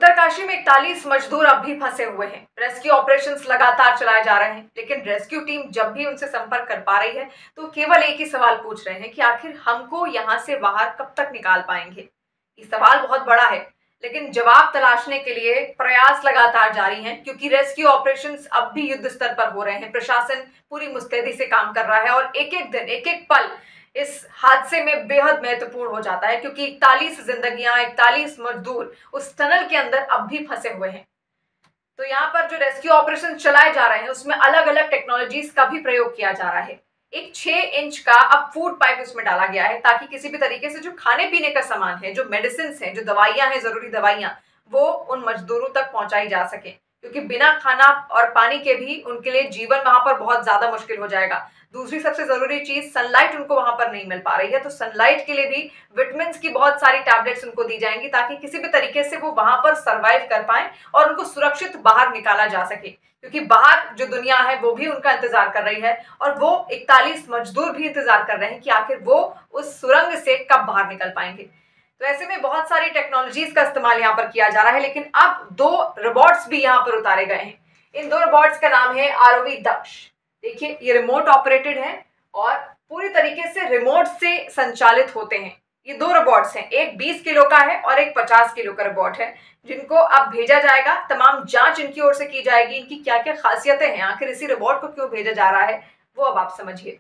उत्तरकाशी में 41 मजदूर अब भी फंसे हुए हैं। रेस्क्यू ऑपरेशंस लगातार चलाए जा रहे हैं, लेकिन रेस्क्यू टीम जब भी उनसे संपर्क कर पा रही है तो केवल एक ही सवाल पूछ रहे हैं कि आखिर हमको यहां से बाहर कब तक निकाल पाएंगे। ये सवाल बहुत बड़ा है, लेकिन जवाब तलाशने के लिए प्रयास लगातार जारी हैं, क्योंकि रेस्क्यू ऑपरेशंस अब भी युद्ध स्तर पर हो रहे हैं। प्रशासन पूरी मुस्तैदी से काम कर रहा है और एक एक दिन, एक एक पल इस हादसे में बेहद महत्वपूर्ण हो जाता है, क्योंकि 41 जिंदगियां, 41 मजदूर उस टनल के अंदर अब भी फंसे हुए हैं। तो यहाँ पर जो रेस्क्यू ऑपरेशन चलाए जा रहे हैं उसमें अलग अलग टेक्नोलॉजीज का भी प्रयोग किया जा रहा है। एक 6 इंच का अब फूड पाइप उसमें डाला गया है, ताकि किसी भी तरीके से जो खाने पीने का सामान है, जो मेडिसिन है, जो दवाइयां हैं, जरूरी दवाइयां, वो उन मजदूरों तक पहुंचाई जा सके, क्योंकि बिना खाना और पानी के भी उनके लिए जीवन वहां पर बहुत ज्यादा मुश्किल हो जाएगा। दूसरी सबसे जरूरी चीज, सनलाइट उनको वहां पर नहीं मिल पा रही है, तो सनलाइट के लिए भी विटामिन्स की बहुत सारी टैबलेट्स उनको दी जाएंगी, ताकि किसी भी तरीके से वो वहां पर सरवाइव कर पाए और उनको सुरक्षित बाहर निकाला जा सके, क्योंकि बाहर जो दुनिया है वो भी उनका इंतजार कर रही है और वो 41 मजदूर भी इंतजार कर रहे हैं कि आखिर वो उस सुरंग से कब बाहर निकल पाएंगे। तो ऐसे में बहुत सारी टेक्नोलॉजीज का इस्तेमाल यहाँ पर किया जा रहा है, लेकिन अब 2 रोबोट्स भी यहाँ पर उतारे गए हैं। इन 2 रोबोट्स का नाम है आरओवी दक्ष। देखिए, ये रिमोट ऑपरेटेड है और पूरी तरीके से रिमोट से संचालित होते हैं। ये 2 रोबोट्स हैं, एक 20 किलो का है और एक 50 किलो का रोबोट है, जिनको अब भेजा जाएगा। तमाम जांच इनकी ओर से की जाएगी, इनकी क्या क्या खासियतें हैं, आखिर इसी रोबोट को क्यों भेजा जा रहा है, वो अब आप समझिए।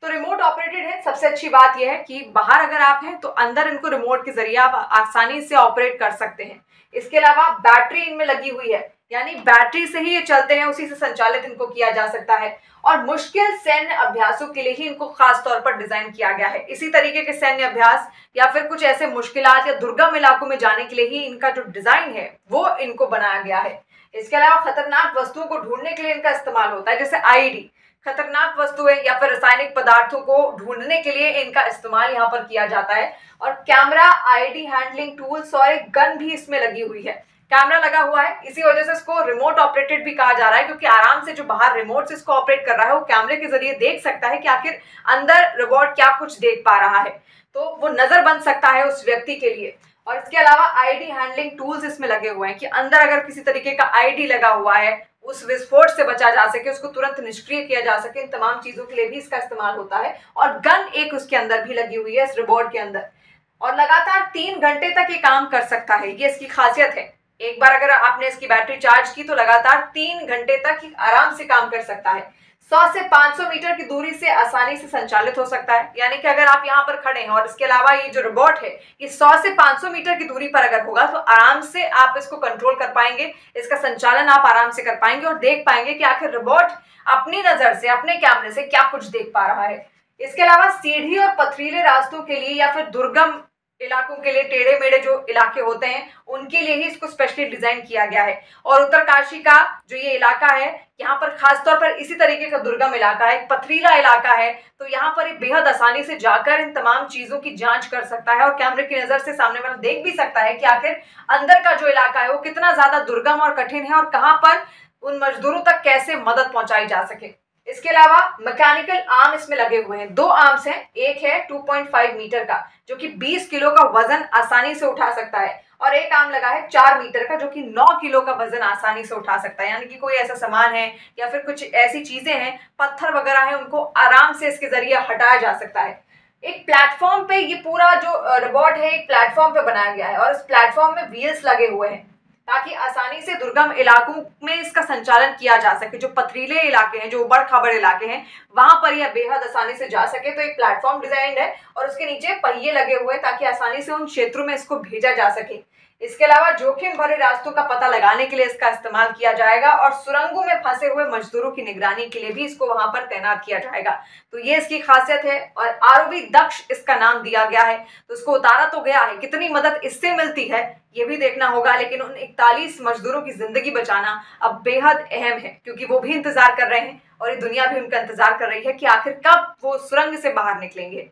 तो रिमोट ऑपरेटेड है। सबसे अच्छी बात यह है कि बाहर अगर आप हैं तो अंदर इनको रिमोट के जरिए आप आसानी से ऑपरेट कर सकते हैं। इसके अलावा बैटरी इनमें लगी हुई है, यानी बैटरी से ही ये चलते हैं, उसी से संचालित इनको किया जा सकता है। और मुश्किल सैन्य अभ्यासों के लिए ही इनको खास तौर पर डिजाइन किया गया है। इसी तरीके के सैन्य अभ्यास या फिर कुछ ऐसे मुश्किलात या दुर्गम इलाकों में जाने के लिए ही इनका जो डिजाइन है वो इनको बनाया गया है। इसके अलावा खतरनाक वस्तुओं को ढूंढने के लिए इनका इस्तेमाल होता है, जैसे आईडी, खतरनाक वस्तुएं या फिर रासायनिक पदार्थों को ढूंढने के लिए इनका इस्तेमाल यहाँ पर किया जाता है। और कैमरा, आईडी हैंडलिंग टूल्स और एक गन भी इसमें लगी हुई है। कैमरा लगा हुआ है, इसी वजह से इसको रिमोट ऑपरेटेड भी कहा जा रहा है, क्योंकि आराम से जो बाहर रिमोट से इसको ऑपरेट कर रहा है वो कैमरे के जरिए देख सकता है कि आखिर अंदर रोबोट क्या कुछ देख पा रहा है, तो वो नजर बन सकता है उस व्यक्ति के लिए। और इसके अलावा आईडी हैंडलिंग टूल्स इसमें लगे हुए हैं कि अंदर अगर किसी तरीके का आईडी लगा हुआ है, उस विस्फोट से बचा जा सके, उसको तुरंत निष्क्रिय किया जा सके। इन तमाम चीजों के लिए भी इसका इस्तेमाल होता है। और गन एक उसके अंदर भी लगी हुई है, इस रोबोट के अंदर, और लगातार 3 घंटे तक ये काम कर सकता है। ये इसकी खासियत है। एक बार अगर आपने इसकी बैटरी चार्ज की तो लगातार 3 घंटे तक आराम से काम कर सकता है। 100 से 500 मीटर की दूरी से आसानी से संचालित हो सकता है, यानी कि अगर आप यहाँ पर खड़े हैं और इसके अलावा ये जो रोबोट है ये 100 से 500 मीटर की दूरी पर अगर होगा तो आराम से आप इसको कंट्रोल कर पाएंगे, इसका संचालन आप आराम से कर पाएंगे और देख पाएंगे कि आखिर रोबोट अपनी नजर से, अपने कैमरे से क्या कुछ देख पा रहा है। इसके अलावा सीढ़ी और पथरीले रास्तों के लिए या फिर दुर्गम इलाकों के लिए, टेढ़े मेढ़े जो इलाके होते हैं उनके लिए ही इसको स्पेशली डिजाइन किया गया है। और उत्तरकाशी का जो ये इलाका है, यहाँ पर खास तौर पर इसी तरीके का दुर्गम इलाका है, पथरीला इलाका है, तो यहाँ पर ये बेहद आसानी से जाकर इन तमाम चीजों की जांच कर सकता है और कैमरे की नजर से सामने वाला देख भी सकता है कि आखिर अंदर का जो इलाका है वो कितना ज्यादा दुर्गम और कठिन है और कहाँ पर उन मजदूरों तक कैसे मदद पहुंचाई जा सके। इसके अलावा मैकेनिकल आर्म इसमें लगे हुए हैं। 2 आर्म्स हैं, एक है 2.5 मीटर का जो कि 20 किलो का वजन आसानी से उठा सकता है, और एक आर्म लगा है 4 मीटर का जो कि 9 किलो का वजन आसानी से उठा सकता है। यानी कि कोई ऐसा सामान है या फिर कुछ ऐसी चीजें हैं, पत्थर वगैरह है, उनको आराम से इसके जरिए हटाया जा सकता है। एक प्लेटफॉर्म पे ये पूरा जो रोबोट है एक प्लेटफॉर्म पे बनाया गया है और इस प्लेटफॉर्म में व्हील्स लगे हुए हैं, ताकि आसानी से दुर्गम इलाकों में इसका संचालन किया जा सके। जो पथरीले इलाके हैं, जो उबड़ खाबड़ इलाके हैं, वहां पर यह बेहद आसानी से जा सके। तो एक प्लेटफॉर्म डिजाइन है और उसके नीचे पहिए लगे हुए हैं, ताकि आसानी से उन क्षेत्रों में इसको भेजा जा सके। इसके अलावा जोखिम भरे रास्तों का पता लगाने के लिए इसका इस्तेमाल किया जाएगा और सुरंगों में फंसे हुए मजदूरों की निगरानी के लिए भी इसको वहां पर तैनात किया जाएगा। तो ये इसकी खासियत है और आरओवी दक्ष इसका नाम दिया गया है। तो इसको उतारा तो गया है, कितनी मदद इससे मिलती है ये भी देखना होगा, लेकिन उन 41 मजदूरों की जिंदगी बचाना अब बेहद अहम है, क्योंकि वो भी इंतजार कर रहे हैं और ये दुनिया भी उनका इंतजार कर रही है कि आखिर कब वो सुरंग से बाहर निकलेंगे।